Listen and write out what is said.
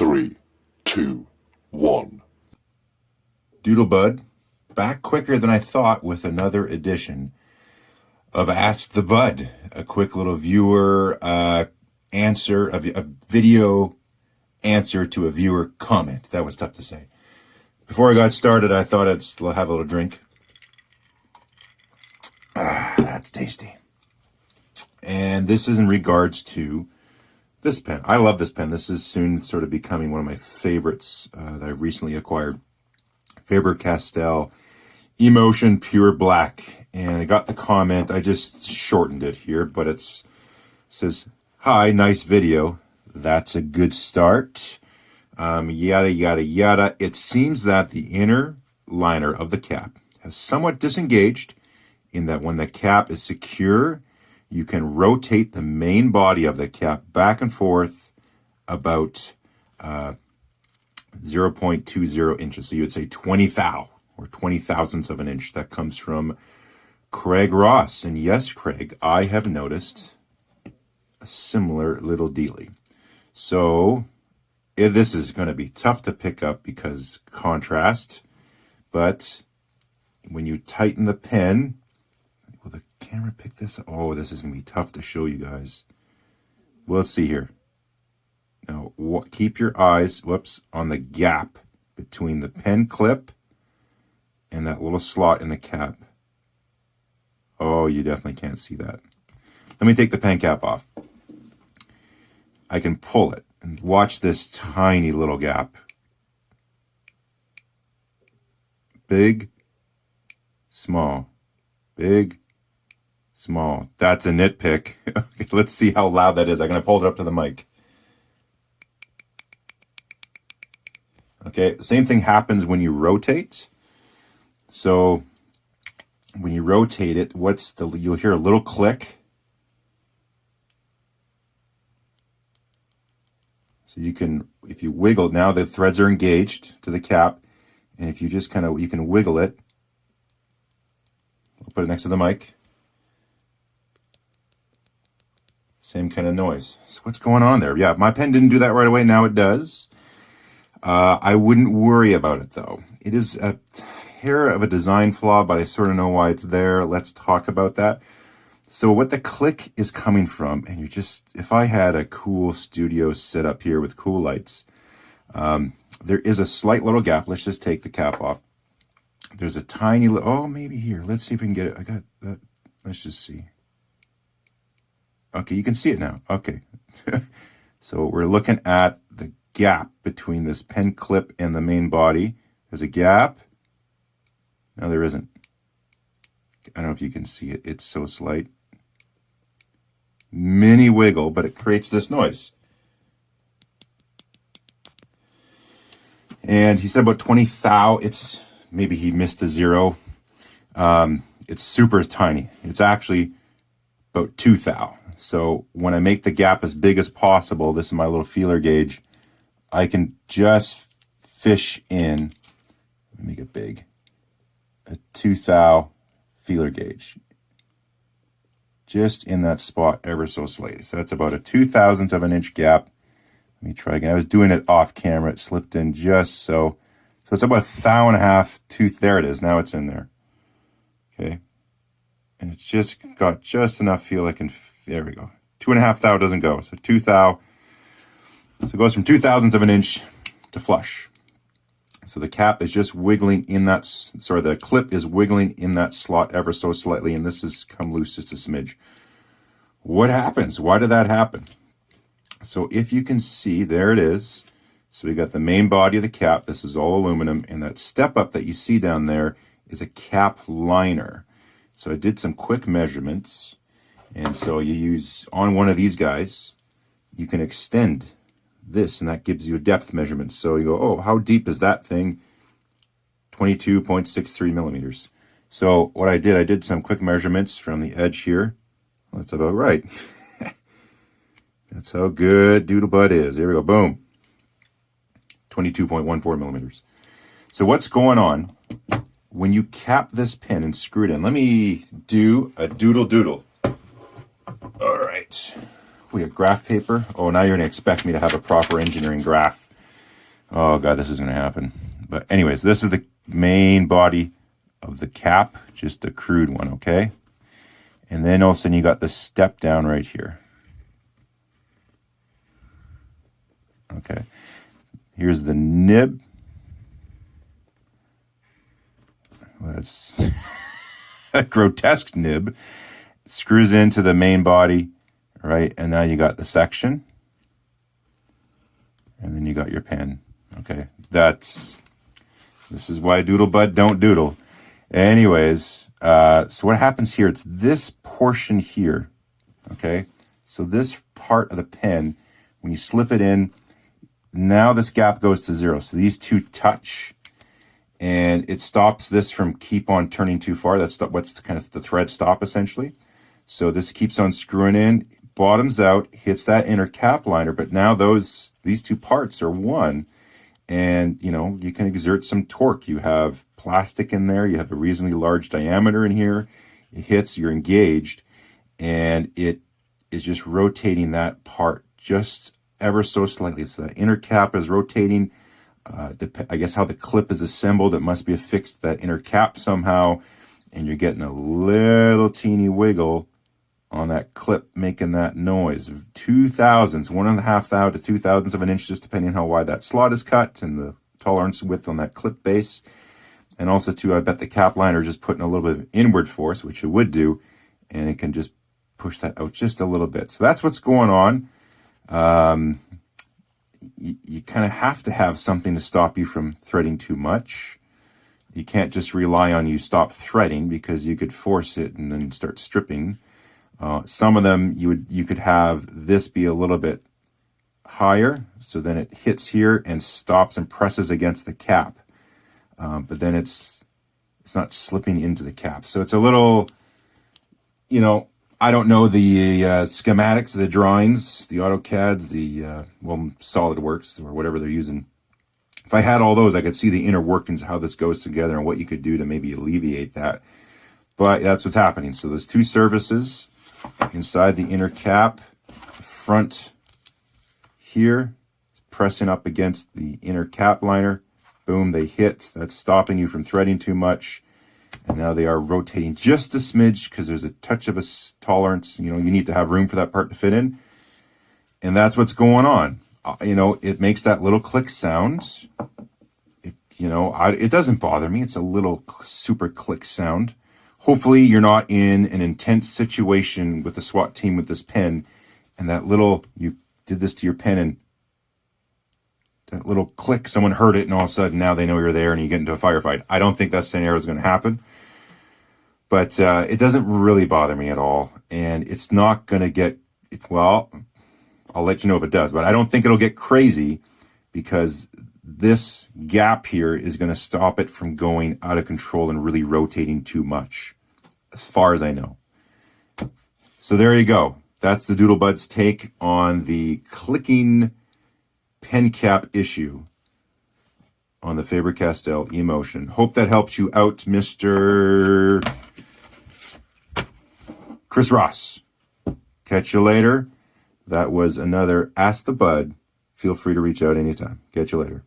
3, 2, 1. Doodlebud, back quicker than I thought with another edition of Ask the Bud, a quick little viewer answer, a video answer to a viewer comment. That was tough to say. Before I got started, I thought I'd have a little drink. That's tasty. And this is in regards to this pen. I love this pen. This is soon sort of becoming one of my favorites that I've recently acquired. Faber Castell Emotion Pure Black. And I got the comment. I just shortened it here, but it says, "Hi, nice video. That's a good start. Yada, yada, yada. It seems that the inner liner of the cap has somewhat disengaged in that when the cap is secure, you can rotate the main body of the cap back and forth about 0.20 inches. So you would say 20 thou or 20 thousandths of an inch. That comes from Craig Ross. And yes, Craig, I have noticed a similar little dealie. So this is going to be tough to pick up because contrast, but when you tighten the pen, will the camera pick this up? Oh, this is going to be tough to show you guys. Well, let's see here. Now, keep your eyes, on the gap between the pen clip and that little slot in the cap. Oh, you definitely can't see that. Let me take the pen cap off. I can pull it and watch this tiny little gap. Big, small, big, small. That's a nitpick. Okay, let's see how loud that is. I'm going to pull it up to the mic. Okay, the same thing happens when you rotate. So when you rotate it, you'll hear a little click. So you can, if you wiggle, now the threads are engaged to the cap, and if you just you can wiggle it. I'll put it next to the mic. Same kind of noise. So what's going on there? Yeah, my pen didn't do that right away. Now it does. I wouldn't worry about it though. It is a hair of a design flaw, but I sort of know why it's there. Let's talk about that. So what the click is coming from, and if I had a cool studio set up here with cool lights, there is a slight little gap. Let's just take the cap off. There's a tiny oh, maybe here. Let's see if we can get it. I got that. Let's just see. Okay, you can see it now. Okay. So we're looking at the gap between this pen clip and the main body. There's a gap. No, there isn't. I don't know if you can see it. It's so slight. Mini wiggle, but it creates this noise. And he said about 20 thou. Maybe he missed a zero. It's super tiny. It's actually about 2 thou. So when I make the gap as big as possible, this is my little feeler gauge, I can just fish in, let me make it big, a 2 thou feeler gauge. Just in that spot ever so slightly. So that's about a 2/1000th of an inch gap. Let me try again. I was doing it off camera. It slipped in just so. So it's about 1.5 thou, there it is. Now it's in there. Okay. And it's just got just enough feel there we go. 2.5 thou doesn't go. So 2 thou. So it goes from 2/1000th of an inch to flush. So the cap is just wiggling in the clip is wiggling in that slot ever so slightly, and this has come loose just a smidge. What happens? Why did that happen? So if you can see, there it is. So we got the main body of the cap. This is all aluminum, and that step up that you see down there is a cap liner. So I did some quick measurements, and so you use, on one of these guys, you can extend this, and that gives you a depth measurement. So you go, oh, how deep is that thing? 22.63 millimeters. So what I did some quick measurements from the edge here. Well, that's about right. That's how good Doodlebud is. There we go, boom. 22.14 millimeters. So what's going on when you cap this pen and screw it in? Let me do a doodle. All right. We have graph paper. Oh, now you're going to expect me to have a proper engineering graph Oh God, this is going to happen. But anyways, this is the main body of the cap, just a crude one, okay? And then all of a sudden you got the step down right here. Okay. Here's the nib. Well, that's a grotesque nib. It screws into the main body, right? And now you got the section. And then you got your pen. Okay. This is why Doodlebud don't doodle. Anyways, so what happens here, it's this portion here. Okay. So this part of the pen, when you slip it in, now this gap goes to 0. So these two touch, and it stops this from keep on turning too far. That's what's kind of the thread stop, essentially. So this keeps on screwing in, bottoms out, hits that inner cap liner, but now these two parts are one, and you can exert some torque. You have plastic in there, you have a reasonably large diameter in here. It hits, you're engaged, and it is just rotating that part just ever so slightly. So the inner cap is rotating. I guess how the clip is assembled, it must be affixed to that inner cap somehow, and you're getting a little teeny wiggle on that clip, making that noise. 0.02, 1.5 thou to 0.02 of an inch, just depending on how wide that slot is cut and the tolerance width on that clip base. And also too, I bet the cap liner is just putting a little bit of inward force, which it would do, and it can just push that out just a little bit. So that's what's going on. You kind of have to have something to stop you from threading too much. You can't just rely on you stop threading, because you could force it and then start stripping. Some of them you could have this be a little bit higher, so then it hits here and stops and presses against the cap. But then it's not slipping into the cap. So it's a little, I don't know the schematics, the drawings, the AutoCADs, the SolidWorks, or whatever they're using. If I had all those, I could see the inner workings, how this goes together, and what you could do to maybe alleviate that. But that's what's happening. So there's two surfaces inside the inner cap. The front here, pressing up against the inner cap liner. Boom, they hit. That's stopping you from threading too much. And now they are rotating just a smidge, because there's a touch of a tolerance. You need to have room for that part to fit in. And that's what's going on. It makes that little click sound. It doesn't bother me. It's a little super click sound. Hopefully you're not in an intense situation with the SWAT team with this pen, and you did this to your pen, and that little click, someone heard it, and all of a sudden now they know you're there and you get into a firefight. I don't think that scenario is going to happen, but it doesn't really bother me at all. And it's not going to get, I'll let you know if it does, but I don't think it'll get crazy, because this gap here is going to stop it from going out of control and really rotating too much, as far as I know. So there you go. That's the Doodlebud's take on the clicking pen cap issue on the Faber Castell Emotion. Hope that helps you out, Mr. Chris Ross. Catch you later. That was another Ask the Bud. Feel free to reach out anytime. Catch you later.